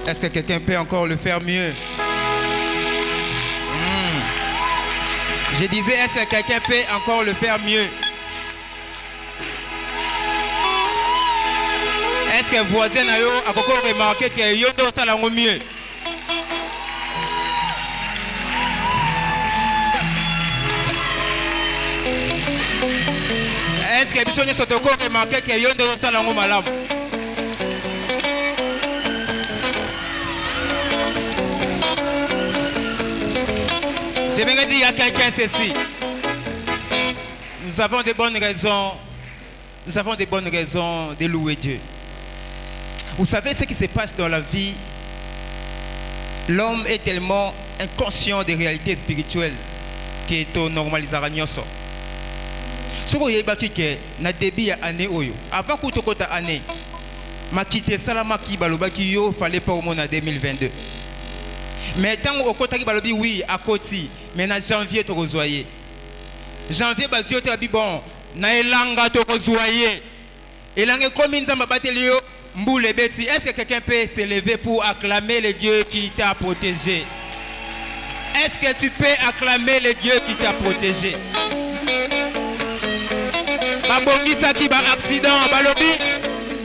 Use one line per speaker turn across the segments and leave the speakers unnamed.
Est-ce que quelqu'un peut encore le faire mieux? Je disais, est-ce que quelqu'un peut encore le faire mieux? Est-ce que voisin a encore remarqué que yo do ça la mieux? Est-ce que biso nyonso toko remarqué que yo do ça la malamu? J'aimerais dire à quelqu'un ceci. Nous avons de bonnes raisons. Nous avons de bonnes raisons de louer Dieu. Vous savez ce qui se passe dans la vie. L'homme est tellement inconscient des réalités spirituelles qui est au normalisara nyoso. Soko yebaki ke na début ya année oyo. Avant que tokota année, makite salama ki balobaki yo fallait pas au monde en 2022. Mais tant au côté qui balobi oui à côté, mais en janvier to rezoyer. Janvier bazio te bi bon, na elanga to rezoyer. Elanga comme nzamba batelio mboule beti. Est-ce que quelqu'un peut se lever pour acclamer le Dieu qui t'a protégé? Est-ce que tu peux acclamer le Dieu qui t'a protégé? Babongisa ki ba accident balobi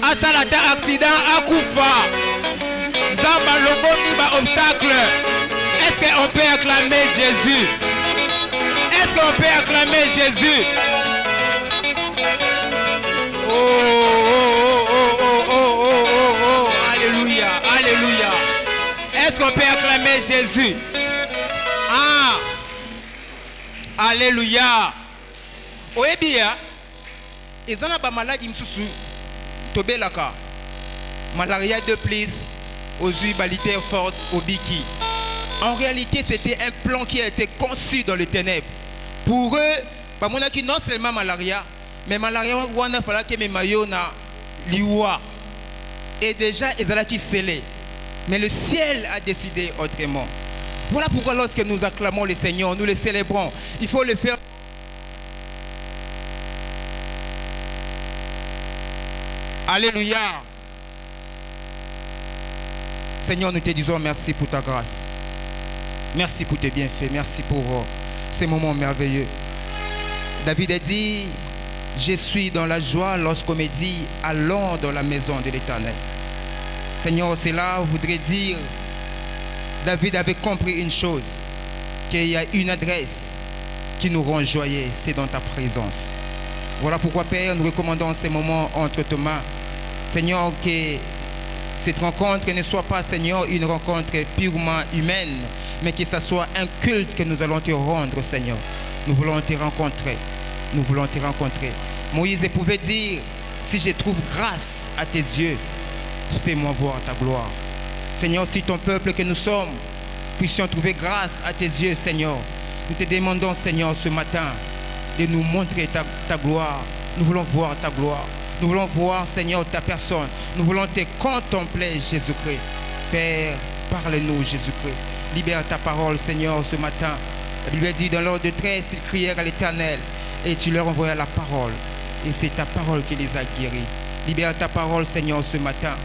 asalata accident akufa. Zamba loboni ba obstacle. Est-ce qu'on peut acclamer Jésus? Est-ce qu'on peut acclamer Jésus? Oh, oh, oh, oh, oh, oh, oh, oh, alléluia, alléluia. Est-ce qu'on peut acclamer Jésus? Ah, alléluia. Oebia, ils ont une maladie msusu, tobelaka, malaria de plus, aux huibalités fortes, au biki. En réalité, c'était un plan qui a été conçu dans les ténèbres. Pour eux, non seulement malaria, mais malaria, il fallait que mes maillots na liwa. Et déjà, ils allaient scellés. Mais le ciel a décidé autrement. Voilà pourquoi lorsque nous acclamons le Seigneur, nous le célébrons. Il faut le faire. Alléluia. Seigneur, nous te disons merci pour ta grâce. Merci pour tes bienfaits. Merci pour ces moments merveilleux. David a dit, je suis dans la joie lorsqu'on me dit, allons dans la maison de l'Éternel. Seigneur, cela voudrait dire, David avait compris une chose, qu'il y a une adresse qui nous rend joyeux, c'est dans ta présence. Voilà pourquoi, Père, nous recommandons ces moments entre tes mains. Seigneur, que cette rencontre ne soit pas, Seigneur, une rencontre purement humaine, mais que ce soit un culte que nous allons te rendre, Seigneur. Nous voulons te rencontrer. Nous voulons te rencontrer. Moïse pouvait dire, si je trouve grâce à tes yeux, fais-moi voir ta gloire. Seigneur, si ton peuple que nous sommes, puissions trouver grâce à tes yeux, Seigneur, nous te demandons, Seigneur, ce matin, de nous montrer ta gloire. Nous voulons voir ta gloire. Nous voulons voir, Seigneur, ta personne. Nous voulons te contempler, Jésus-Christ. Père, parle-nous, Jésus-Christ. Libère ta parole, Seigneur, ce matin. La Bible dit, dans l'ordre de 13, ils crièrent à l'Éternel et tu leur envoyas la parole. Et c'est ta parole qui les a guéris. Libère ta parole, Seigneur, ce matin.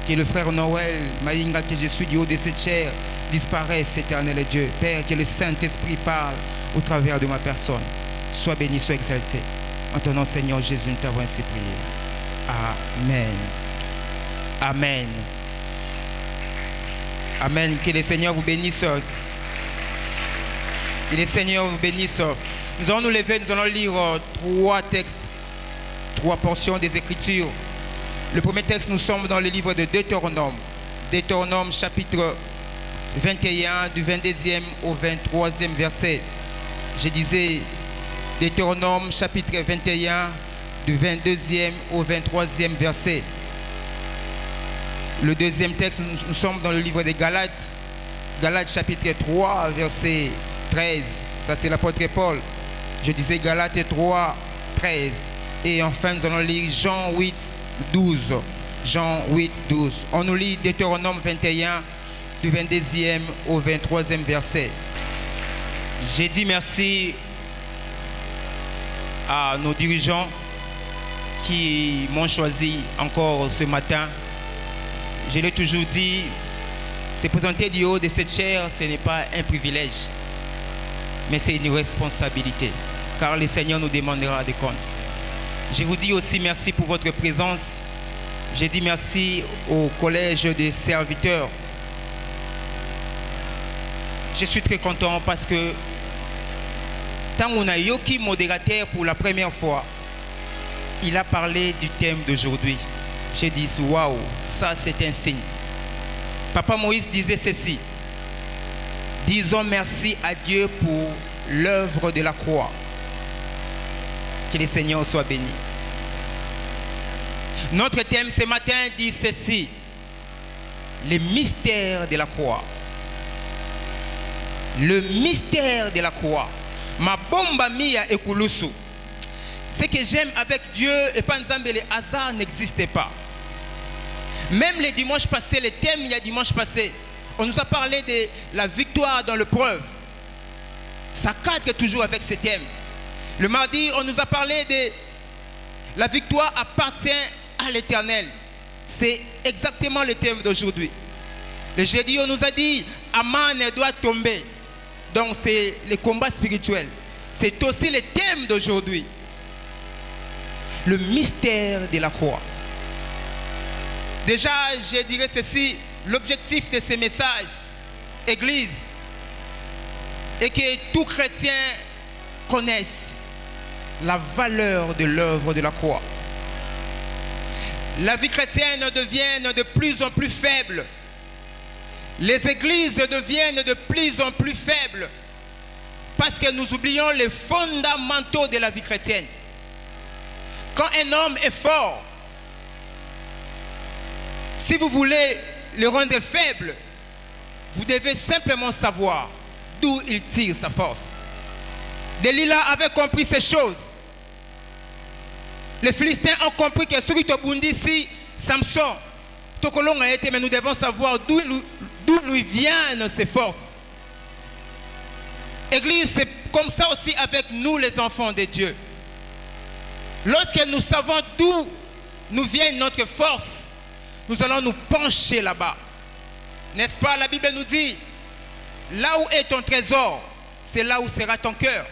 Que le frère Noël, Maïnga, que je suis du haut de cette chair, disparaisse, Éternel Dieu. Père, que le Saint-Esprit parle au travers de ma personne. Sois béni, sois exalté. En ton nom, Seigneur Jésus, nous t'avons ainsi prié. Amen. Amen. Amen. Que le Seigneur vous bénisse. Que le Seigneur vous bénisse. Nous allons nous lever, nous allons lire trois textes, trois portions des Écritures. Le premier texte, nous sommes dans le livre de Deutéronome. Deutéronome chapitre 21, du 22e au 23e verset. Je disais Deutéronome chapitre 21, du 22e au 23e verset. Le deuxième texte, nous sommes dans le livre des Galates. Galates chapitre 3, verset 13. Ça, c'est l'apôtre Paul. Je disais Galates 3, 13. Et enfin, nous allons lire Jean 8, 12. Jean 8, 12. On nous lit Deutéronome 21, du 22e au 23e verset. J'ai dit merci à nos dirigeants qui m'ont choisi encore ce matin. Je l'ai toujours dit, Se présenter du haut de cette chair, ce n'est pas un privilège, mais c'est une responsabilité, car le Seigneur nous demandera des comptes. Je vous dis aussi merci pour votre présence. Je dis merci au collège des serviteurs. Je suis très content parce que tant on a Yoki modérateur pour la première fois, il a parlé du thème d'aujourd'hui. J'ai dit, waouh, ça c'est un signe. Papa Moïse disait ceci: disons merci à Dieu pour l'œuvre de la croix. Que le Seigneur soit béni. Notre thème ce matin dit ceci: le mystère de la croix. Le mystère de la croix. Ma bomba mia ekulusu. Ce que j'aime avec Dieu et pas ensemble, le hasard n'existait pas. Même le dimanche passé, le thème il y a dimanche passé, on nous a parlé de la victoire dans l'épreuve. Ça cadre toujours avec ce thème. Le mardi, on nous a parlé de la victoire appartient à l'Éternel. C'est exactement le thème d'aujourd'hui. Le jeudi, on nous a dit Aman doit tomber. Donc c'est le combat spirituel. C'est aussi le thème d'aujourd'hui. Le mystère de la croix. Déjà, je dirais ceci, l'objectif de ces messages, Église, est que tout chrétien connaisse la valeur de l'œuvre de la croix. La vie chrétienne devient de plus en plus faible. Les églises deviennent de plus en plus faibles parce que nous oublions les fondamentaux de la vie chrétienne. Quand un homme est fort, si vous voulez le rendre faible, vous devez simplement savoir d'où il tire sa force. Delilah avait compris ces choses. Les Philistins ont compris que celui qui bondit Samson, mais nous devons savoir d'où lui viennent ces forces. Église, c'est comme ça aussi avec nous les enfants de Dieu. Lorsque nous savons d'où nous vient notre force, nous allons nous pencher là-bas. N'est-ce pas? La Bible nous dit, là où est ton trésor, c'est là où sera ton cœur.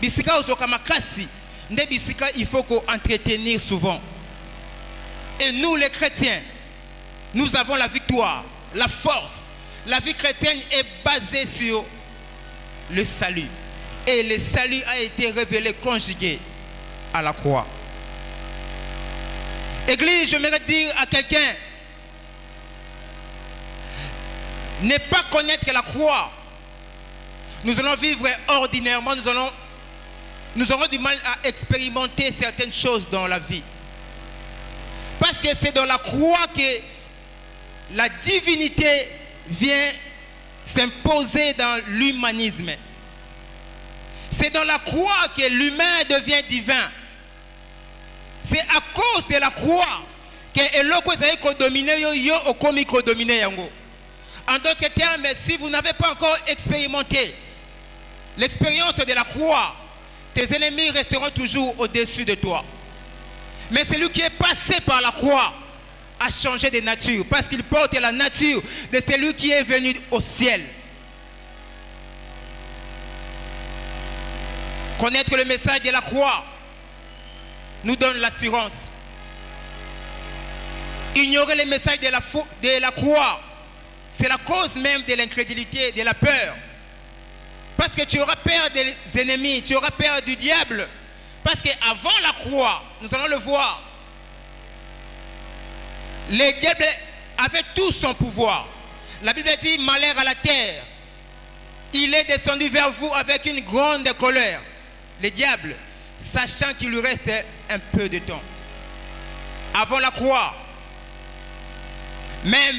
Bisika ozokamakasi, nde bisika il faut qu'on entretenir souvent. Et nous les chrétiens, nous avons la victoire, la force. La vie chrétienne est basée sur le salut. Et le salut a été révélé, conjugué à la croix. Église, j'aimerais dire à quelqu'un, ne pas connaître la croix, nous allons vivre ordinairement, nous aurons du mal à expérimenter certaines choses dans la vie. Parce que c'est dans la croix que la divinité vient s'imposer dans l'humanisme. C'est dans la croix que l'humain devient divin. C'est à cause de la croix que l'oko est dominé yo okomi ko dominé yango. En d'autres termes, si vous n'avez pas encore expérimenté l'expérience de la croix, tes ennemis resteront toujours au-dessus de toi. Mais celui qui est passé par la croix a changé de nature parce qu'il porte la nature de celui qui est venu au ciel. Connaître le message de la croix nous donne l'assurance. Ignorer le message de la croix, c'est la cause même de l'incrédulité, de la peur. Parce que tu auras peur des ennemis, tu auras peur du diable. Parce qu'avant la croix, nous allons le voir, le diable avait tout son pouvoir. La Bible dit malheur à la terre. Il est descendu vers vous avec une grande colère. Le diable, sachant qu'il lui reste un peu de temps. Avant la croix, même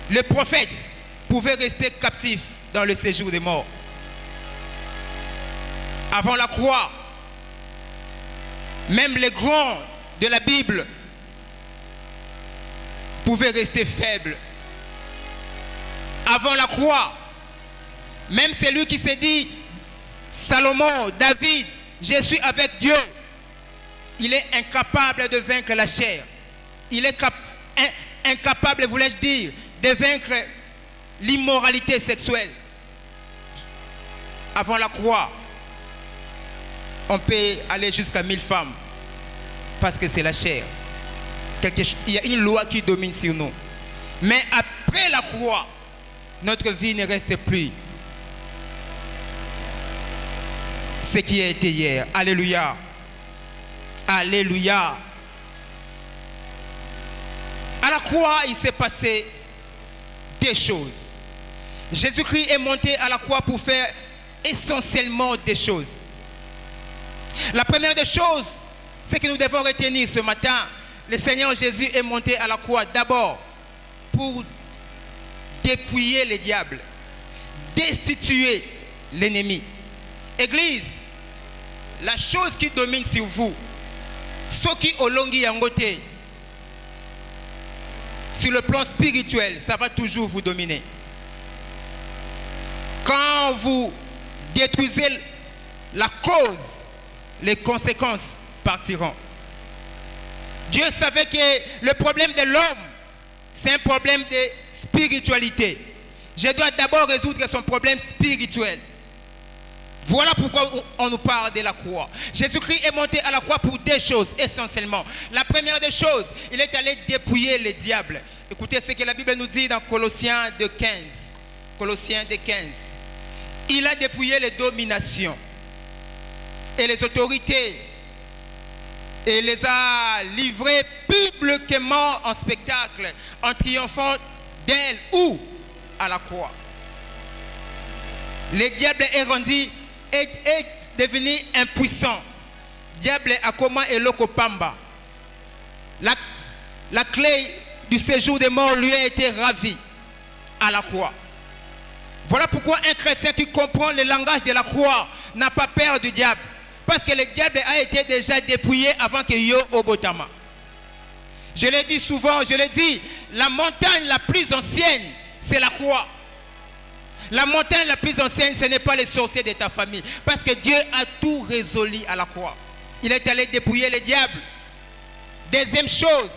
le prophète pouvait rester captif dans le séjour des morts. Avant la croix, même les grands de la Bible pouvaient rester faibles. Avant la croix, même celui qui s'est dit Salomon, David, je suis avec Dieu, il est incapable de vaincre la chair. Il est incapable, voulais-je dire, de vaincre l'immoralité sexuelle. Avant la croix, on peut aller jusqu'à 1000 femmes parce que c'est la chair. Il y a une loi qui domine sur nous. Mais après la croix, notre vie ne reste plus ce qui a été hier. Alléluia. Alléluia. À la croix, il s'est passé des choses. Jésus-Christ est monté à la croix pour faire essentiellement des choses. La première des choses, c'est que nous devons retenir ce matin, le Seigneur Jésus est monté à la croix d'abord pour dépouiller les diables, destituer l'ennemi. Église, la chose qui domine sur vous, ce qui olongi yangote, sur le plan spirituel, ça va toujours vous dominer. Quand vous détruisez la cause, les conséquences partiront. Dieu savait que le problème de l'homme, c'est un problème de spiritualité. Je dois d'abord résoudre son problème spirituel. Voilà pourquoi on nous parle de la croix. Jésus-Christ est monté à la croix pour deux choses essentiellement. La première des choses, il est allé dépouiller les diables. Écoutez ce que la Bible nous dit dans Colossiens 2,15. Colossiens 2,15. Il a dépouillé les dominations et les autorités et les a livrées publiquement en spectacle en triomphant d'elles ou à la croix. Le diable est rendu est devenu impuissant. Diable a comment et loko pamba. La clé du séjour des morts lui a été ravie à la croix. Voilà pourquoi un chrétien qui comprend le langage de la croix n'a pas peur du diable. Parce que le diable a été déjà dépouillé avant que yo obotama. Je l'ai dit souvent, je l'ai dit, la montagne la plus ancienne, c'est la croix. La montagne la plus ancienne, ce n'est pas les sorciers de ta famille. Parce que Dieu a tout résolu à la croix. Il est allé dépouiller les diables. Deuxième chose,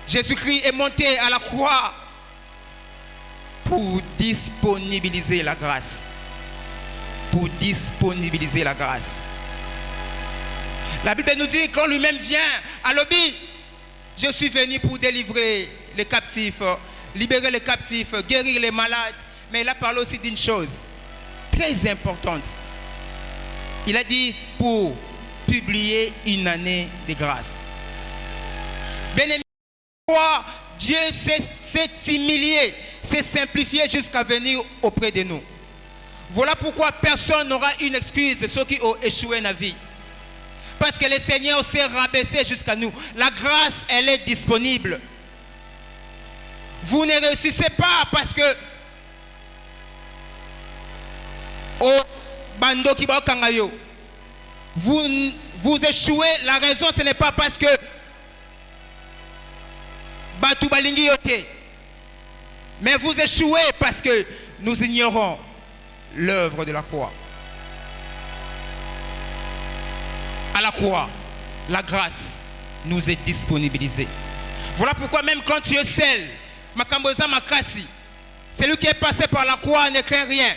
Jésus-Christ est monté à la croix pour disponibiliser la grâce. Pour disponibiliser la grâce. La Bible nous dit quand lui-même vient à l'obéi, je suis venu pour délivrer les captifs, libérer les captifs, guérir les malades. Mais il a parlé aussi d'une chose très importante. Il a dit pour publier une année de grâce. Bien-aimé, Dieu s'est humilié, s'est simplifié jusqu'à venir auprès de nous. Voilà pourquoi personne n'aura une excuse de ceux qui ont échoué dans la vie. Parce que le Seigneur s'est rabaissé jusqu'à nous. La grâce, elle est disponible. Vous ne réussissez pas parce que vous échouez. La raison, ce n'est pas parce que mais vous échouez parce que nous ignorons l'œuvre de la croix. À la croix, la grâce nous est disponibilisée. Voilà pourquoi même quand tu es seul, celui qui est passé par la croix ne craint rien.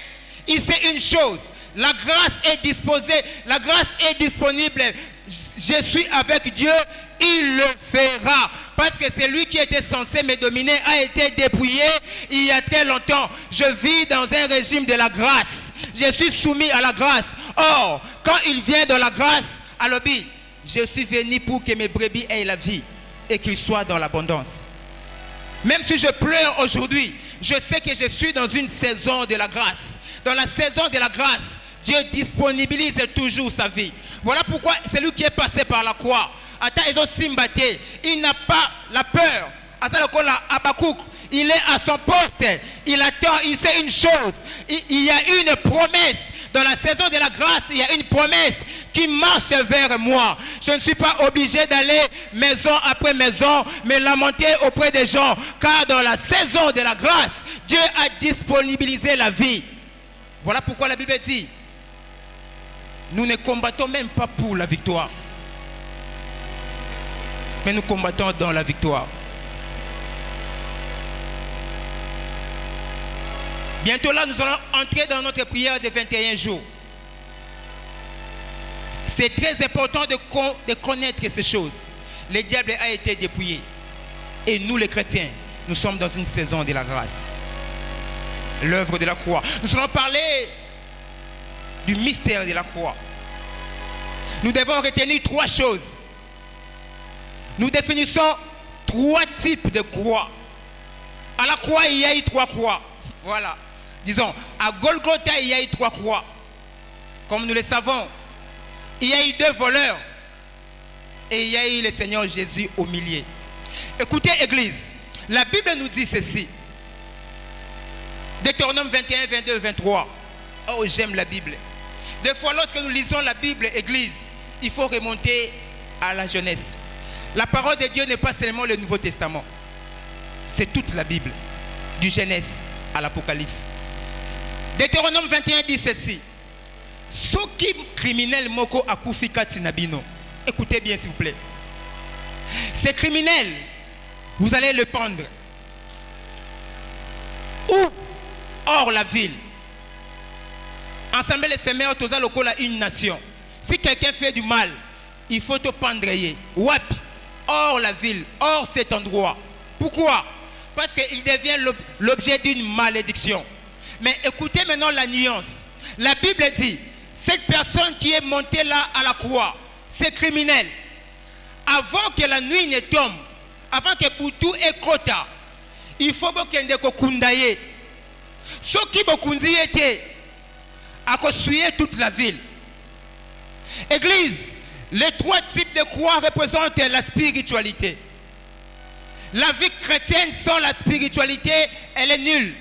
Il sait une chose, la grâce est disposée, la grâce est disponible. Je suis avec Dieu, il le fera. Parce que celui qui était censé me dominer a été dépouillé il y a très longtemps. Je vis dans un régime de la grâce. Je suis soumis à la grâce. Or, quand il vient de la grâce, à l'obéi, je suis venu pour que mes brebis aient la vie et qu'ils soient dans l'abondance. Même si je pleure aujourd'hui, je sais que je suis dans une saison de la grâce. Dans la saison de la grâce, Dieu disponibilise toujours sa vie. Voilà pourquoi celui qui est passé par la croix, il n'a pas la peur. Il est à son poste. Il attend, il sait une chose. Il y a une promesse. Dans la saison de la grâce, il y a une promesse qui marche vers moi. Je ne suis pas obligé d'aller maison après maison, me lamenter auprès des gens. Car dans la saison de la grâce, Dieu a disponibilisé la vie. Voilà pourquoi la Bible dit, nous ne combattons même pas pour la victoire. Mais nous combattons dans la victoire. Bientôt là, nous allons entrer dans notre prière de 21 jours. C'est très important de connaître ces choses. Le diable a été dépouillé. Et nous, les chrétiens, nous sommes dans une saison de la grâce. L'œuvre de la croix. Nous allons parler du mystère de la croix. Nous devons retenir 3 choses. Nous définissons 3 types de croix. À la croix, il y a eu 3 croix. Voilà. Disons, à Golgotha, il y a eu 3 croix. Comme nous le savons, il y a eu 2 voleurs. Et il y a eu le Seigneur Jésus au milieu. Écoutez, Église, la Bible nous dit ceci. Deutéronome 21, 22, 23. Oh, j'aime la Bible. Des fois, lorsque nous lisons la Bible, Église, il faut remonter à la jeunesse. La parole de Dieu n'est pas seulement le Nouveau Testament. C'est toute la Bible, du Genèse à l'Apocalypse. Deutéronome 21 dit ceci. Soki criminel moko akufi kati na bino. Écoutez bien s'il vous plaît. Ces criminels, vous allez le pendre. Ou hors la ville. Ensemble les semeurs, tous à une nation. Si quelqu'un fait du mal, il faut te pendre. Wap, hors la ville, hors cet endroit. Pourquoi? Parce qu'il devient l'objet d'une malédiction. Mais écoutez maintenant la nuance. La Bible dit, cette personne qui est montée là à la croix, c'est criminel. Avant que la nuit ne tombe, avant que Boutou et Kota, il faut que vous kundaye. Ce qui vous kundaye était à construire toute la ville. Église, les 3 types de croix représentent la spiritualité. La vie chrétienne sans la spiritualité, elle est nulle.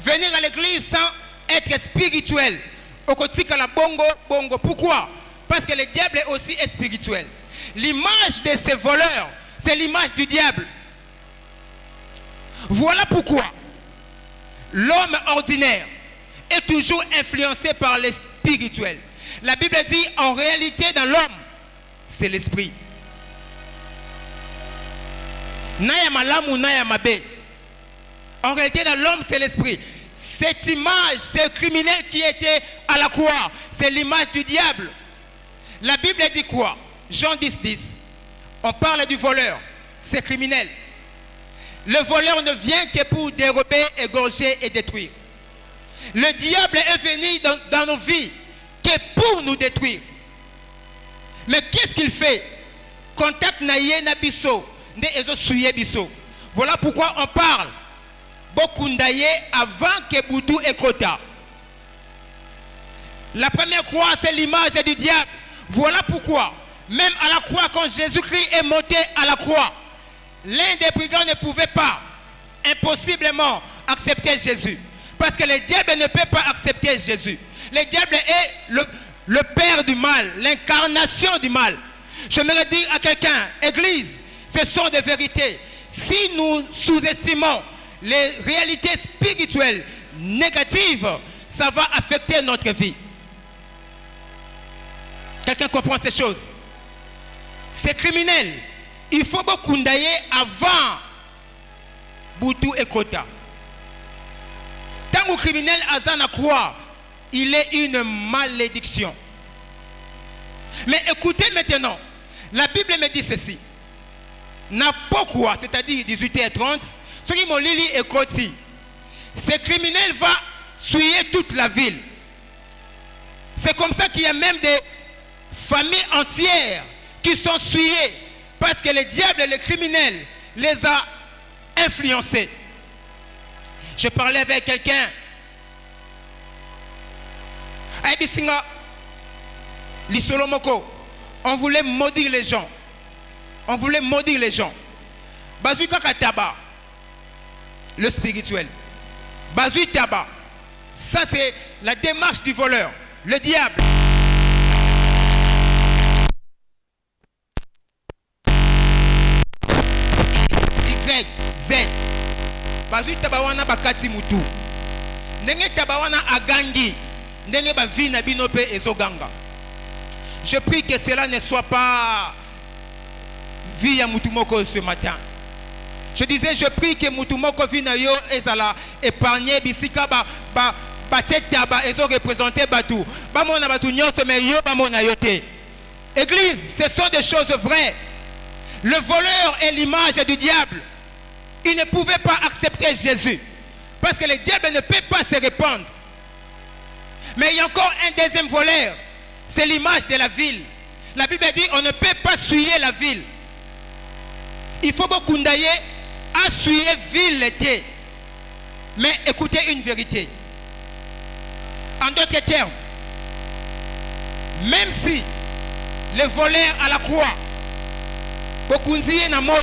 Venir à l'église sans être spirituel, au quotidien la bongo, bongo. Pourquoi? Parce que le diable aussi est spirituel. L'image de ces voleurs, c'est l'image du diable. Voilà pourquoi l'homme ordinaire est toujours influencé par le spirituel. La Bible dit en réalité dans l'homme, c'est l'esprit. Naya malamu naya mabe. En réalité dans l'homme, c'est l'esprit. Cette image, ce criminel qui était à la croix, c'est l'image du diable. La Bible dit quoi? Jean 10, 10. On parle du voleur, c'est criminel. Le voleur ne vient que pour dérober, égorger et détruire. Le diable est venu dans nos vies que pour nous détruire. Mais qu'est-ce qu'il fait? Contact naye na biso, ne ezo suye biso. Voilà pourquoi on parle Bokundaye avant que Boutou et Kota. La première croix, c'est l'image du diable. Voilà pourquoi, même à la croix, quand Jésus-Christ est monté à la croix, l'un des brigands ne pouvait pas, impossiblement, accepter Jésus. Parce que le diable ne peut pas accepter Jésus. Le diable est le père du mal, l'incarnation du mal. J'aimerais dire à quelqu'un, Église, ce sont des vérités. Si nous sous-estimons les réalités spirituelles négatives, ça va affecter notre vie. Quelqu'un comprend ces choses? C'est criminel. Il faut beaucoup ndaye avant Boutou et Kota. Tant que criminel azana croit, il est une malédiction. Mais écoutez maintenant, la Bible me dit ceci. N'a pas quoi, c'est-à-dire 18h30, ce qui m'ont lili et Koti. Ce criminel va souiller toute la ville. C'est comme ça qu'il y a même des familles entières qui sont souillées parce que le diable et les criminels les a influencés. Je parlais avec quelqu'un. On voulait maudire les gens. On voulait maudire les gens. Bazui Kakataba, le spirituel. Bazui Taba, ça c'est la démarche du voleur, le diable. Y, Z. Bazui Tabawana Bakati Mutu. Nenge Tabawana Agangi. Nenge Bavina Binope Ezoganga. Je prie que cela ne soit pas vie à Moutoumoko ce matin. Je disais, je prie que Moutoumoko Vinayo ezala épargné bisika ba taba ezo représenter Batou. Bamona Batou nyonso mais yo bamona yote. Église, ce sont des choses vraies. Le voleur est l'image du diable. Il ne pouvait pas accepter Jésus. Parce que le diable ne peut pas se répandre. Mais il y a encore un deuxième voleur. C'est l'image de la ville. La Bible dit on ne peut pas souiller la ville. Il faut beaucoup d'ailleurs à souiller ville l'été. Mais écoutez une vérité. En d'autres termes, même si le voleur à la croix, beaucoup na moi,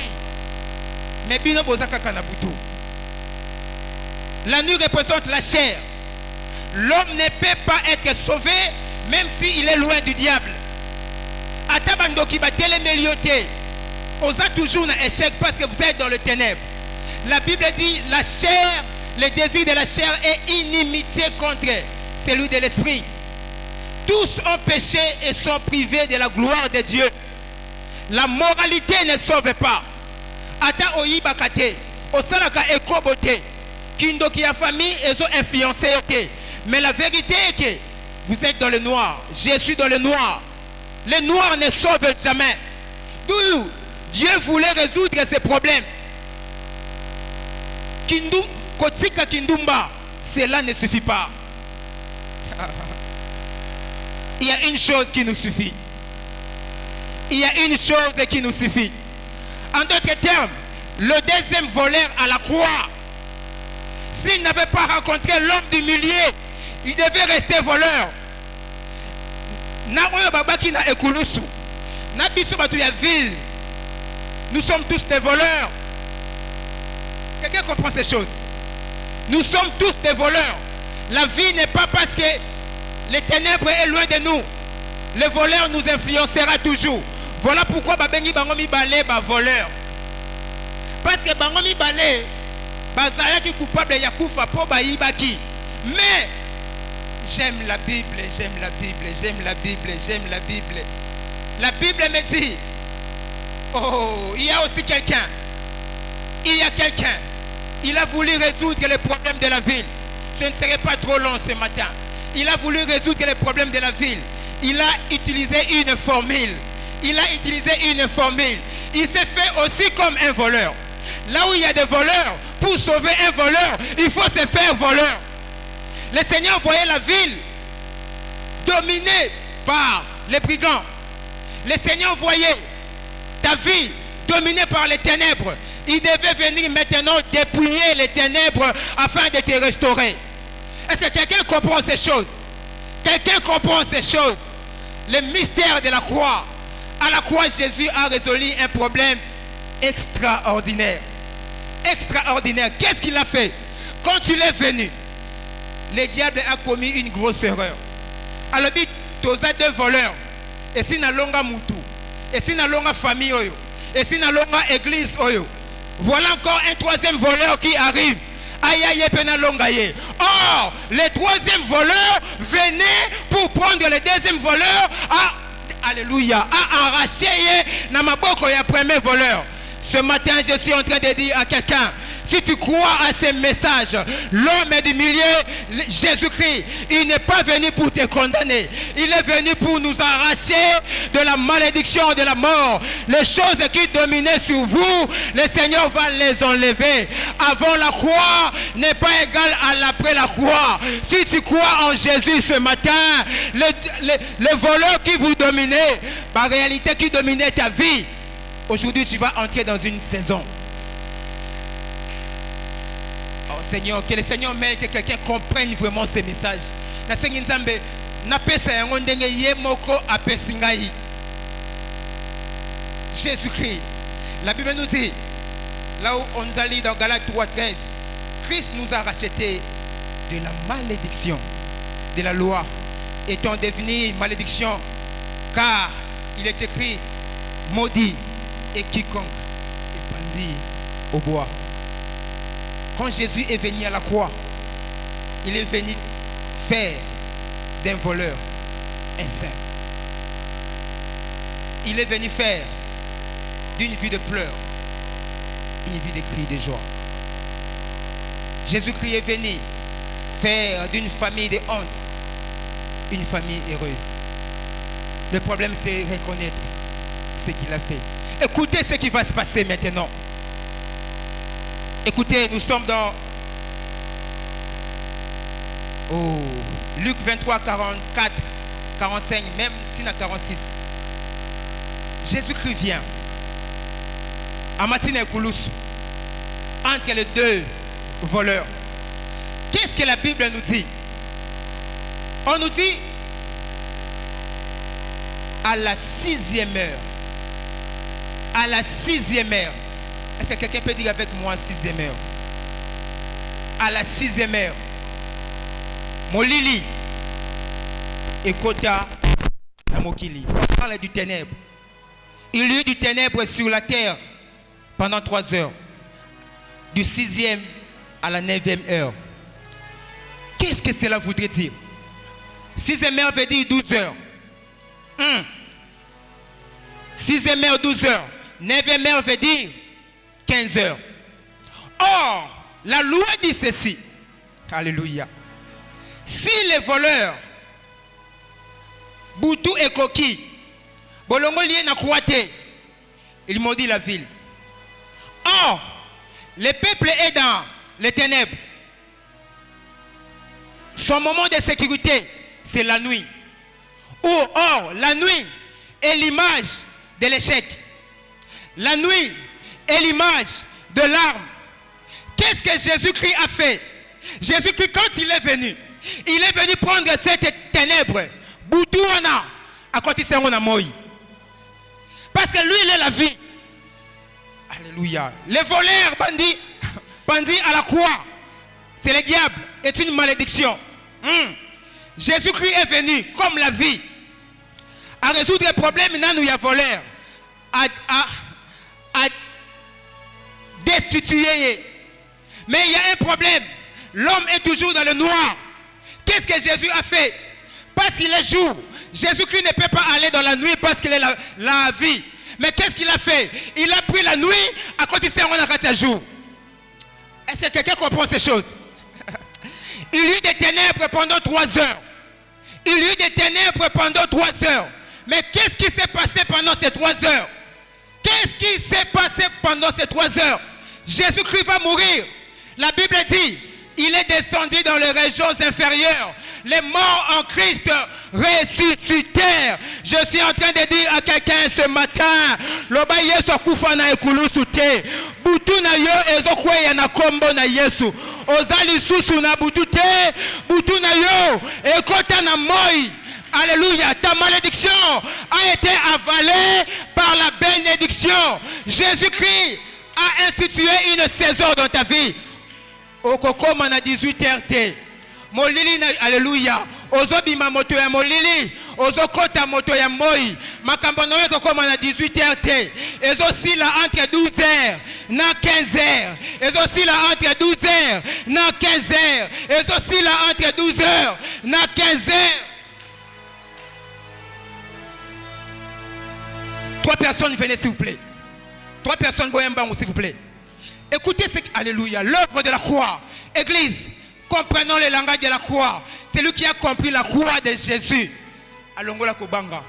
mais bino bozaka kanabutu. La nuit représente la chair. L'homme ne peut pas être sauvé même s'il est loin du diable. Atabando qui bat les méliotés. Vous êtes toujours un échec parce que vous êtes dans le ténèbre. La Bible dit la chair, le désir de la chair est inimitié contre celui de l'esprit. Tous ont péché et sont privés de la gloire de Dieu. La moralité ne sauve pas. Ata oyibakate, osalaka ekobote, kindoki ya famille ils ont influencé. Mais la vérité est que vous êtes dans le noir. Je suis dans le noir. Le noir ne sauve jamais. D'où Dieu voulait résoudre ces problèmes. Kotika kindumba, cela ne suffit pas. Il y a une chose qui nous suffit. Il y a une chose qui nous suffit. En d'autres termes, le deuxième voleur à la croix, s'il n'avait pas rencontré l'homme du milieu, il devait rester voleur. Nous sommes tous des voleurs. Quelqu'un comprend ces choses? Nous sommes tous des voleurs. La vie n'est pas parce que les ténèbres est loin de nous. Le voleur nous influencera toujours. Voilà pourquoi babengi bangomi balé ba voleur. Parce que bangomi balé bazala qui coupable ya kufa po ba yibaki. Mais j'aime la Bible, j'aime la Bible, j'aime la Bible, j'aime la Bible. La Bible me dit, oh, il y a aussi quelqu'un. Il y a quelqu'un. Il a voulu résoudre les problèmes de la ville. Je ne serai pas trop long ce matin. Il a voulu résoudre les problèmes de la ville. Il a utilisé une formule. Il a utilisé une formule. Il s'est fait aussi comme un voleur. Là où il y a des voleurs, pour sauver un voleur, il faut se faire voleur. Le Seigneur voyait la ville dominée par les brigands. Le Seigneur voyait ta vie dominée par les ténèbres. Il devait venir maintenant dépouiller les ténèbres afin de te restaurer. Est-ce que quelqu'un comprend ces choses? Quelqu'un comprend ces choses? Le mystère de la croix. À la croix, Jésus a résolu un problème extraordinaire. Extraordinaire. Qu'est-ce qu'il a fait? Quand il est venu, le diable a commis une grosse erreur. Alors, il y a deux voleurs. Et si na longa moutou, et si na longa famille oyo, et si na longa église oyo, voilà encore un troisième voleur qui arrive. Aïe aïe pena longa ye. Or, le troisième voleur venait pour prendre le deuxième voleur alléluia, à arracher na maboko ya premier voleur. Ce matin, je suis en train de dire à quelqu'un, si tu crois à ces messages, l'homme du milieu, Jésus-Christ, il n'est pas venu pour te condamner. Il est venu pour nous arracher de la malédiction de la mort. Les choses qui dominaient sur vous, le Seigneur va les enlever. Avant la croix n'est pas égal à l'après la croix. Si tu crois en Jésus ce matin, les voleurs qui vous dominaient, par réalité qui dominaient ta vie, aujourd'hui tu vas entrer dans une saison. Oh Seigneur, que le Seigneur m'aide, que quelqu'un comprenne vraiment ces messages. Jésus-Christ. La Bible nous dit, là où on nous a lu dans Galates 3:13, Christ nous a rachetés de la malédiction de la loi, étant devenu malédiction, car il est écrit, maudit et quiconque est bandit au bois. Quand Jésus est venu à la croix, il est venu faire d'un voleur un saint. Il est venu faire d'une vie de pleurs une vie de cris de joie. Jésus-Christ est venu faire d'une famille de honte une famille heureuse. Le problème, c'est reconnaître ce qu'il a fait. Écoutez ce qui va se passer maintenant. Écoutez, nous sommes dans Luc 23, 44, 45, même Tina 46. Jésus-Christ vient à Matine et Kouloussou, entre les deux voleurs. Qu'est-ce que la Bible nous dit? On nous dit à la 6e heure. À la 6e heure. Est-ce que quelqu'un peut dire avec moi 6e heure? À la 6e heure. Mon lili. Et Kota Namokili. On parle du ténèbre. Il y eut du ténèbre sur la terre pendant 3 heures. Du 6e à la 9e heure. Qu'est-ce que cela voudrait dire? 6e heure veut dire 12 heures. 6e heure, 12 heures. 9e heure veut dire 15 heures. Or, la loi dit ceci. Alléluia. Si les voleurs, Boutou et Koki, Bolongo lié na Kouate, ils maudit la ville. Or, le peuple est dans les ténèbres. Son moment de sécurité, c'est la nuit. Or, la nuit est l'image de l'échec. La nuit est l'image de l'arme. Qu'est-ce que Jésus-Christ a fait? Jésus-Christ, quand il est venu prendre cette ténèbre. Boutouana, à côté de Moïse. Parce que lui, il est la vie. Alléluia. Les voleurs, bandits à la croix, c'est le diable, est une malédiction. Jésus-Christ est venu comme la vie à résoudre les problèmes. Maintenant, nous y a voleurs à destituer. Mais il y a un problème. L'homme est toujours dans le noir. Qu'est-ce que Jésus a fait? Parce qu'il est jour. Jésus-Christ ne peut pas aller dans la nuit parce qu'il est la vie. Mais qu'est-ce qu'il a fait? Il a pris la nuit à côté de ce jour. Est-ce que quelqu'un comprend ces choses? Il y eut des ténèbres pendant 3 heures. Il y eut des ténèbres pendant 3 heures. Mais qu'est-ce qui s'est passé pendant ces 3 heures? Qu'est-ce qui s'est passé pendant ces 3 heures? Jésus-Christ va mourir. La Bible dit, il est descendu dans les régions inférieures. Les morts en Christ ressuscitèrent. Je suis en train de dire à quelqu'un ce matin, loba Yesu akufa na ekulusu te. Butu na yo ezokweya na kombo na Yesu. Ozali susu na butu te. Butu na yo ekota na moi. Alléluia. Ta malédiction a été avalée par la bénédiction. Jésus-Christ a institué une saison dans ta vie. Okokoma na 18h te. Molili na alléluia. Ozobima moto ya molili. Ozokota moto ya moi. Makambo na okokoma na 18h te. Ezosila entre 12h na 15h. Ezosila entre 12h na 15h. Ezosila entre 12h na 15h. 3 personnes, venez s'il vous plaît. 3 personnes, boyembango s'il vous plaît. Écoutez ce alléluia, l'œuvre de la croix. Église, comprenons le langage de la croix. C'est lui qui a compris la croix de Jésus. Alongola Kobanga.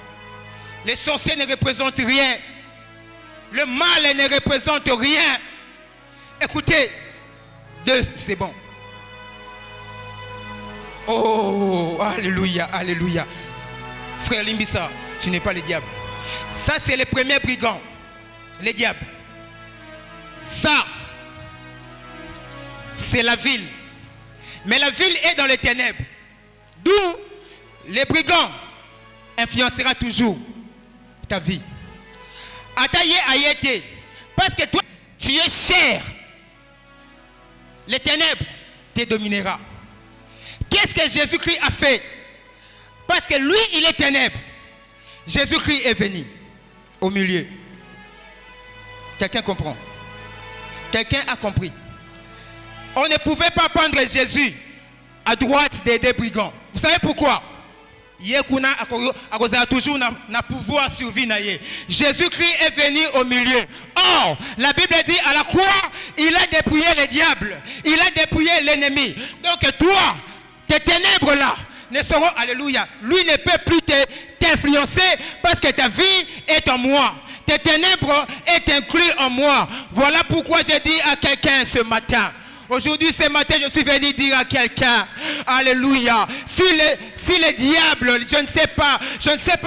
Les sorciers ne représentent rien. Le mal ne représente rien. Écoutez, 2, c'est bon. Oh, alléluia, alléluia. Frère Limbissa, tu n'es pas le diable. Ça, c'est le premier brigand. Le diable. Ça, c'est la ville. Mais la ville est dans les ténèbres. D'où les brigands influencera toujours ta vie. Ataye ayete. Parce que toi, tu es cher. Les ténèbres te dominera. Qu'est-ce que Jésus-Christ a fait? Parce que lui, il est ténèbre. Jésus-Christ est venu au milieu. Quelqu'un comprend? Quelqu'un a compris? On ne pouvait pas prendre Jésus à droite des brigands. Vous savez pourquoi? toujours na pouvoir sur vie. Jésus-Christ est venu au milieu. Or, la Bible dit à la croix, il a dépouillé le diable, il a dépouillé l'ennemi. Donc toi, tes ténèbres là ne seront, alléluia, lui ne peut plus t'influencer parce que ta vie est en moi. Tes ténèbres est inclus en moi. Voilà pourquoi je dis à quelqu'un ce matin. Aujourd'hui, ce matin, je suis venu dire à quelqu'un, alléluia, si le diable, je ne sais pas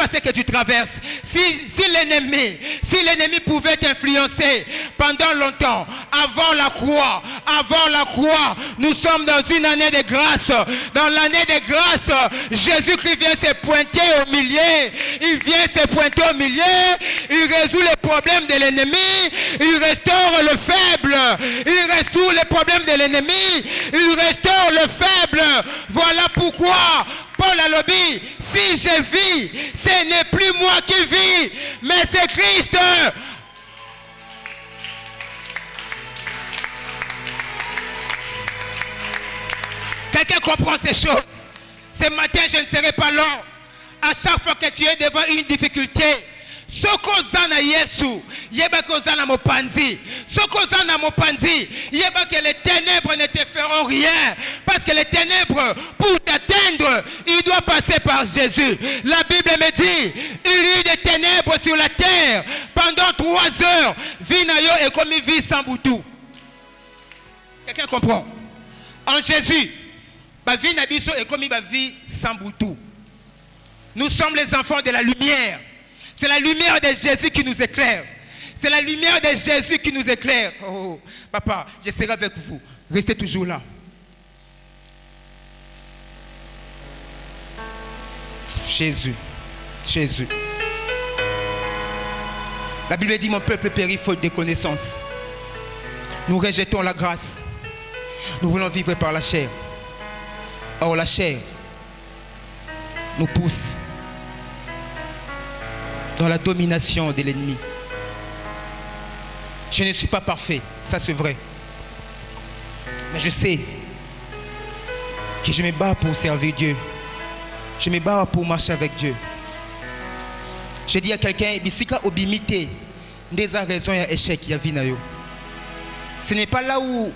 ce que tu traverses, si l'ennemi pouvait t'influencer pendant longtemps, avant la croix, nous sommes dans une année de grâce. Dans l'année de grâce, Jésus-Christ vient se pointer au milieu, il résout les problèmes de l'ennemi, il restaure le faible, il restaure les problèmes de l'ennemi, il restaure le faible. Voilà pourquoi Paul a dit, si je vis, ce n'est plus moi qui vis, mais c'est Christ. Quelqu'un comprend ces choses? Ce matin, je ne serai pas long. À chaque fois que tu es devant une difficulté, sokozana Yesu, yeba kozana mopanzi. Sokozana mopanzi, yeba que les ténèbres ne te feront rien. Parce que les ténèbres, pour t'atteindre, il doit passer par Jésus. La Bible me dit, il y eut des ténèbres sur la terre pendant 3 heures. Vinayo est comme une vie sans boutou. Quelqu'un comprend? En Jésus, ma vie n'abisso est comme une vie sans boutou. Nous sommes les enfants de la lumière. C'est la lumière de Jésus qui nous éclaire. C'est la lumière de Jésus qui nous éclaire. Oh, papa, je serai avec vous. Restez toujours là. Jésus. Jésus. La Bible dit, mon peuple périt faute de connaissances. Nous rejetons la grâce. Nous voulons vivre par la chair. Or, la chair nous pousse dans la domination de l'ennemi. Je ne suis pas parfait, ça c'est vrai. Mais je sais que je me bats pour servir Dieu. Je me bats pour marcher avec Dieu. Je dis à quelqu'un, bisika obimité, des raisons, il y a échec, il y a vie. Ce n'est pas là où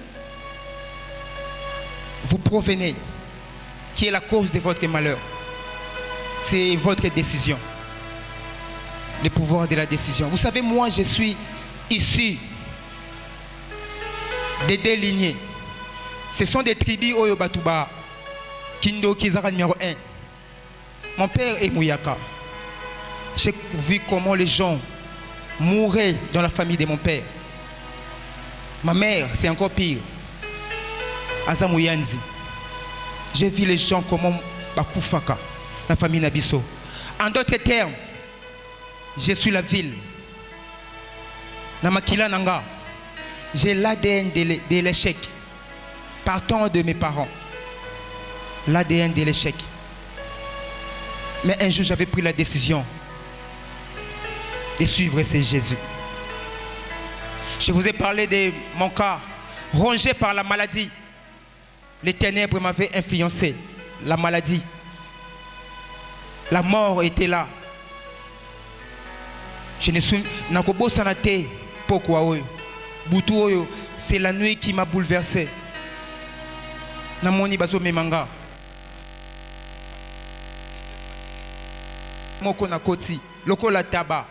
vous provenez qui est la cause de votre malheur. C'est votre décision. Le pouvoir de la décision. Vous savez, moi, je suis issu des 2 lignées. Ce sont des tribus Oyo Batuba, Kindo Kizara numéro 1. Mon père est Mouyaka. J'ai vu comment les gens mouraient dans la famille de mon père. Ma mère, c'est encore pire. Azamouyanzi. J'ai vu les gens comment Bakufaka, la famille Nabiso. En d'autres termes, je suis la ville. Namakila Nanga. J'ai l'ADN de l'échec. Partant de mes parents. L'ADN de l'échec. Mais un jour, j'avais pris la décision de suivre ce Jésus. Je vous ai parlé de mon cas, rongé par la maladie. Les ténèbres m'avaient influencé. La maladie. La mort était là. Je ne suis Nakobo Sanate Pourquoi c'est la nuit qui m'a bouleversé. Namoni Bazo Memanga. Moko Nakoti. Loko la taba.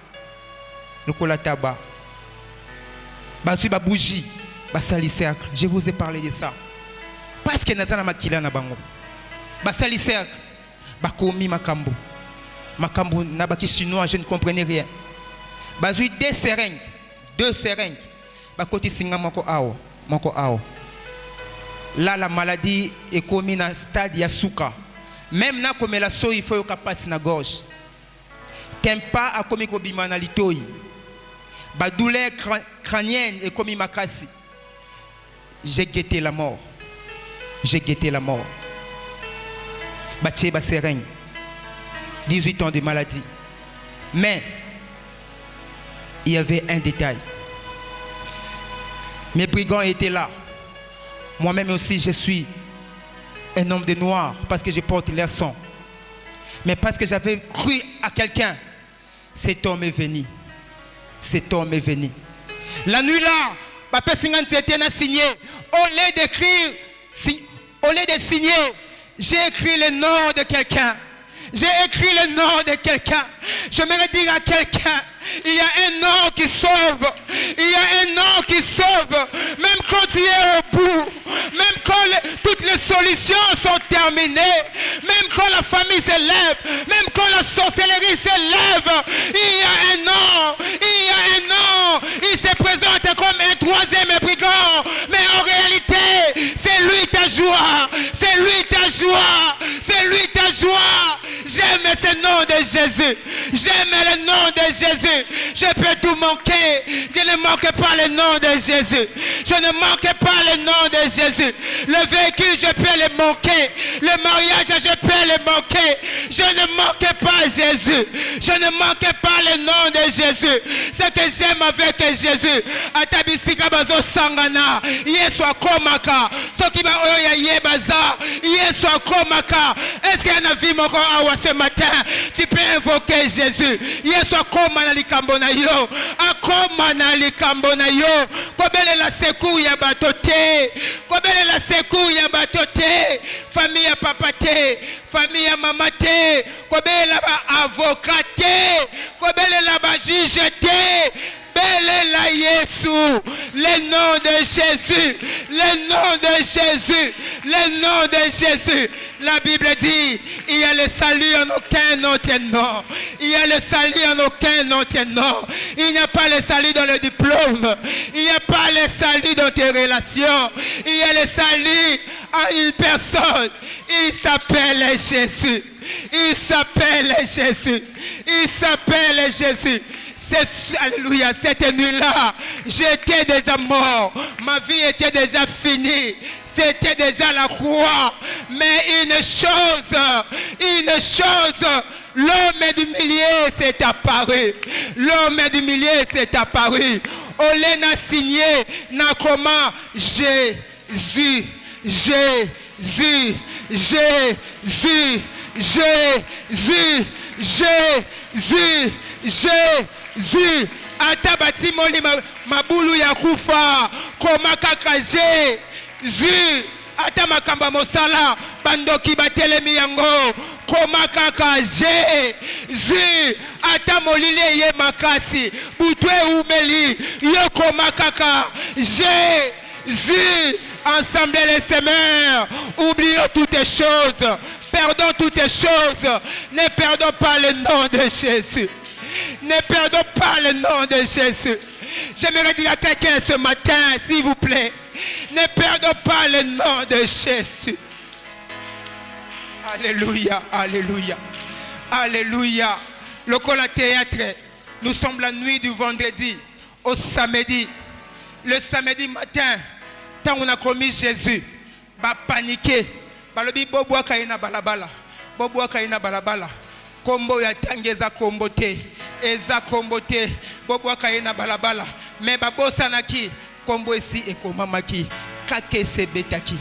Loko la taba. Basu ba bougie. Basali cercle. Je vous ai parlé de ça. Parce que Natana Makila na bango. Basali cercle. Bakomi Makambo. Makambo Nabaki chinois, je ne comprenais rien. Bazui 2 seringues. 2 seringues. Bakoti singa moko ao. Là, la maladie est commise dans le stade Yasuka. Même na comme la so, il faut que passe na gorge. Tempa a commis kobima na litoi. Ba douleur crânienne est commis makasi. J'ai guetté la mort. J'ai guetté la mort. Baché ba seringue. 18 ans de maladie. Mais il y avait un détail. Mes brigands étaient là. Moi-même aussi, je suis un homme de noir parce que je porte leur sang. Mais parce que j'avais cru à quelqu'un, cet homme est venu. Cet homme est venu. La nuit là, Papa Singan s'était signé. Au lieu d'écrire, au lieu de signer, j'ai écrit le nom de quelqu'un. J'ai écrit le nom de quelqu'un. J'aimerais dire à quelqu'un, il y a un nom qui sauve. Il y a un nom qui sauve. Même quand tu es au bout, même quand toutes les solutions sont terminées, même quand la famille s'élève, même quand la sorcellerie s'élève, il y a un nom. Il y a un nom. Il se présente comme un troisième brigand. Mais en réalité, c'est lui ta joie. C'est lui ta joie. C'est lui ta joie. J'aime ce nom de Jésus. J'aime le nom de Jésus. Je peux tout manquer. Je ne manque pas le nom de Jésus. Je ne manque pas le nom de Jésus. Le véhicule, je peux le manquer. Le mariage, je peux le manquer. Je ne manque pas Jésus. Je ne manque pas le nom de Jésus. Ce que j'aime avec Jésus. Atabisika bazo sangana. Yesu akomaka. Soki ba oya yebaza. Yesu akomaka. Est-ce qu'il y a un vie moko awa ce matin? Tu peux invoquer Jésus. Yesu akoma na likambo na yo. Akoma na likambo na yo. Kobele la secours ya batote. Kobele la secours ya batote. Famille ya papa te. Famille ya mama te. Kobele la ba avocat te. Kobele la ba juge te. Belle la Yesu, le nom de Jésus, le nom de Jésus, le nom de Jésus. La Bible dit, il y a le salut en aucun autre nom. Il y a le salut en aucun autre nom. Il n'y a pas le salut dans le diplôme. Il n'y a pas le salut dans tes relations. Il y a le salut à une personne. Il s'appelle Jésus. Il s'appelle Jésus. Il s'appelle Jésus. Alléluia, cette nuit-là, j'étais déjà mort. Ma vie était déjà finie. C'était déjà la croix. Mais une chose, l'homme du milieu s'est apparu. L'homme du milieu s'est apparu. On l'a signé, n'a comment Jésus, Jésus, Jésus, Jésus, Jésus, Jésus. Atabati moli mabulu ya kufa koma kaka Jésus. Ata makamba mosala bandoki batelemi yango koma kaka Jésus. Ata molile ye makasi butwe umeli yo koma kaka Jésus. Ensemble les semeurs, oublions toutes les choses, perdons toutes les choses, ne perdons pas le nom de Jésus. Ne perdons pas le nom de Jésus. J'aimerais dire à quelqu'un ce matin, s'il vous plaît, ne perdons pas le nom de Jésus. Alléluia, alléluia, alléluia. Le col à théâtre, nous sommes la nuit du vendredi au samedi. Le samedi matin, tant on a commis Jésus, va paniquer. Balobi bobo kaina balabala, bobo kaina balabala. Kombo ya tangeza kombo te, eza kombo te, bobo kaina balabala. Mais babosa naki, kombo ici et komamaki, kake se betaki.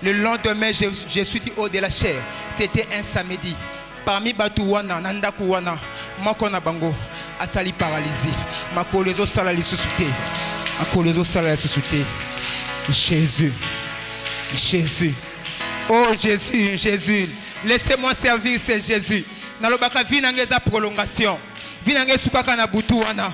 Le lendemain, je suis du haut de la chair. C'était un samedi. Parmi Batouwana, Nandakuwana, Makona Bango, Asali paralysé. Makolezo salali susute. Makolezo salali susute. Jésus. Jésus. Oh Jésus, Jésus. Laissez-moi servir ce Jésus. Nalobaka vinangeza prolongation. Vinange sukaka na butuwana.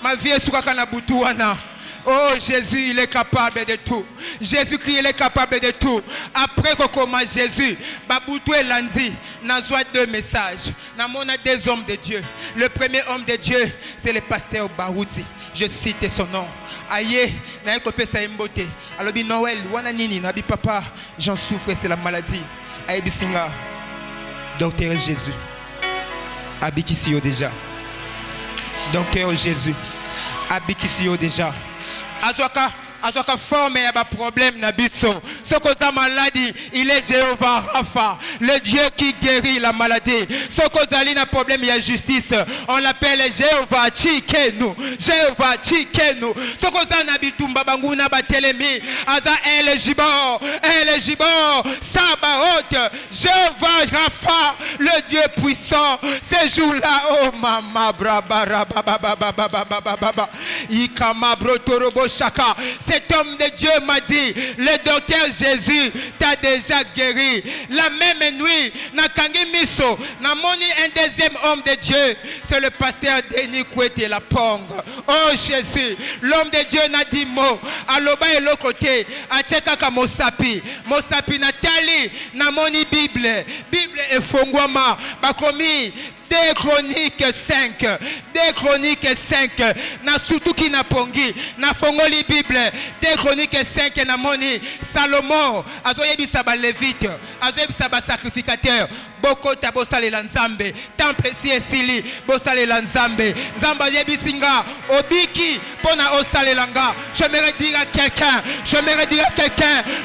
Ma vie est sukaka na butuwana. Oh Jésus, il est capable de tout. Jésus-Christ, il est capable de tout. Après que comment Jésus, Baboutou et Lanzi, n'a soit deux messages. N'a deux hommes de Dieu. Le premier homme de Dieu, c'est le pasteur Barouti. Je cite son nom. Aïe, n'a pas pu s'aimboter. Alors, Noël, Wananini, Nabi Papa, j'en souffre, c'est la maladie. Aïe, Bissinga, docteur Jésus. Abikisio déjà. Docteur Jésus. Abikisio déjà. Azoka forme ya ba problème na biso. Ce cause maladie, il est Jéhovah Rapha, le Dieu qui guérit la maladie. Ce cause ali na problème ya justice, on l'appelle Jéhovah Tchikenu. Jéhovah Tchikenu. Ce cause na bitumba banguna ba telemi, aza el les gibbons, Sabaoth, Jéhovah Rapha, le Dieu puissant. Ces jours-là, oh maman, cet homme de Dieu m'a dit, le docteur Jésus t'a déjà guéri. La même nuit, Nakangi Miso, Namoni, un deuxième homme de Dieu, c'est le pasteur Denis Kouete La Pong. Oh Jésus, l'homme de Dieu n'a dit mot. Aloba et l'autre côté, Achekaka Mosapi, Mosapi Natali, Namoni Bible, Bible et Fongwama, Bakomi. 2 Chroniques 5, 2 Chroniques 5, na sutuki na pongi, na fongoli Bible, 2 Chroniques 5 na moni, Salomon, azoyebisa ba lévite, azoyebisa ba sacrificateur, boko tabosale la nzambe, temple si esili, bosale la nzambe, nzamba yebisinga, obiki, pona osale langa, j'aimerais dire à quelqu'un,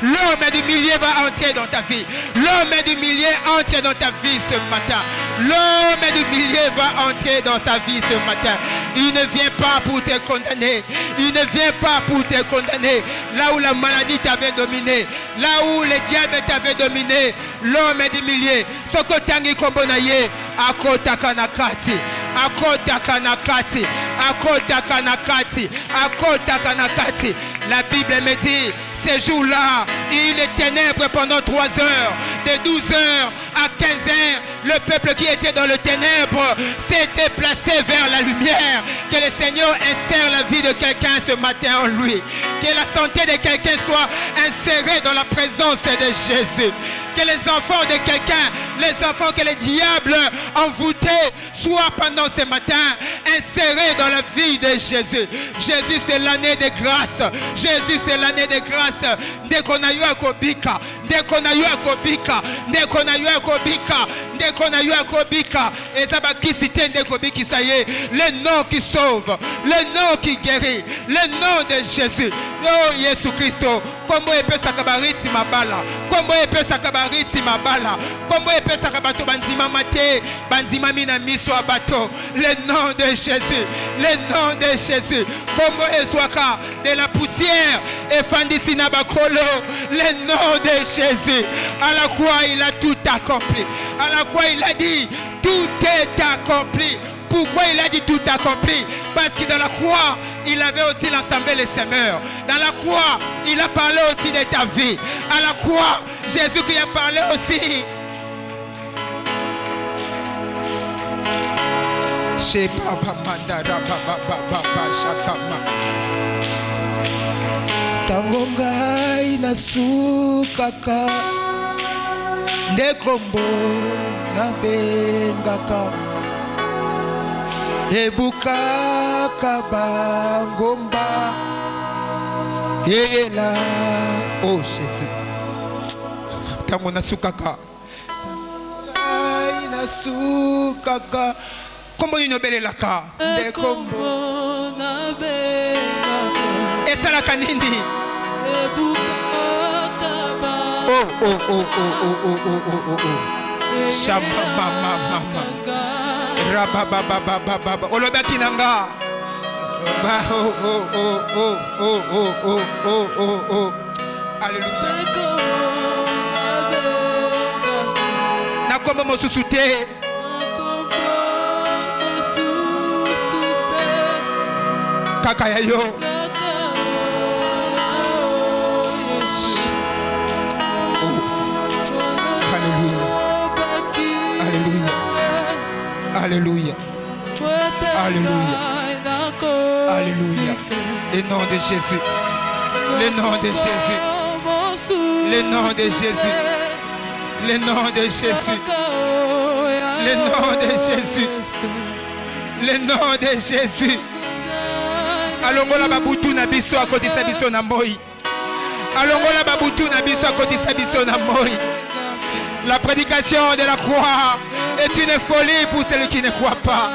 l'homme du millier va entrer dans ta vie, l'homme du millier entre dans ta vie ce matin, l'homme du millier va entrer dans ta vie ce matin. Il ne vient pas pour te condamner. Il ne vient pas pour te condamner. Là où la maladie t'avait dominé, là où le diable t'avait dominé, l'homme du millier, ce que tangi kombonaye, akota kanakati, akota kanakati, akota kanakati, akota kanakati. La Bible me dit, ces jours-là, il est ténèbres pendant 3 heures, de 12 heures à 15 heures, le peuple qui était dans le ténèbre s'est déplacé vers la lumière. Que le Seigneur insère la vie de quelqu'un ce matin en lui. Que la santé de quelqu'un soit insérée dans la présence de Jésus. Que les enfants de quelqu'un, les enfants que le diable envoûté, soient pendant ce matin insérés dans la vie de Jésus. Jésus, c'est l'année de grâce. Jésus, c'est l'année de grâce. Dès qu'on a eu à Kobika, dès qu'on a eu à Kobika, dès qu'on a eu à Kobika, dès qu'on a eu à Kobika, et ça va qui citer de Kobiki, ça y est, le nom qui sauve, le nom qui guérit, le nom de Jésus. Oh, Jésus Christo, comment il peut s'acabariter ma bala, comment il peut s'acabariter ma bala, comment il peut s'acabato banzima mate, banzima mina miso abato, le nom de Jésus, le nom de Jésus, comment il soit de la poussière, et fandisina bakolo, le nom de Jésus, à la croix il a tout accompli, à la croix il a dit, tout est accompli. Pourquoi il a dit tout accompli? Parce que dans la croix, il avait aussi l'ensemble des semeurs. Dans la croix, il a parlé aussi de ta vie. À la croix, Jésus qui a parlé aussi. Chez Baba Mandara Baba Shakama. Tangonga inasukaka ndekombo na bengaka. Ebuka kabangomba yela. Oh Jésus, tango nasukaka inasukaka kombo inobelelaka ndekombo na bengaka esalaka nini? Ebuka kabangomba. Oh shama mama rababababababa olobaki nanga ba alléluia nakomba mosusu te kaka ya yo. Alléluia. Alléluia. Alléluia. Le nom de Jésus. Le nom de Jésus. Le nom de Jésus. Le nom de Jésus. Le nom de Jésus. Le nom de Jésus. Alongola babutu na biso akotisa biso na moi. Alongola babutu na biso akotisa biso na moi. La prédication de la croix est une folie pour celui qui ne croit pas.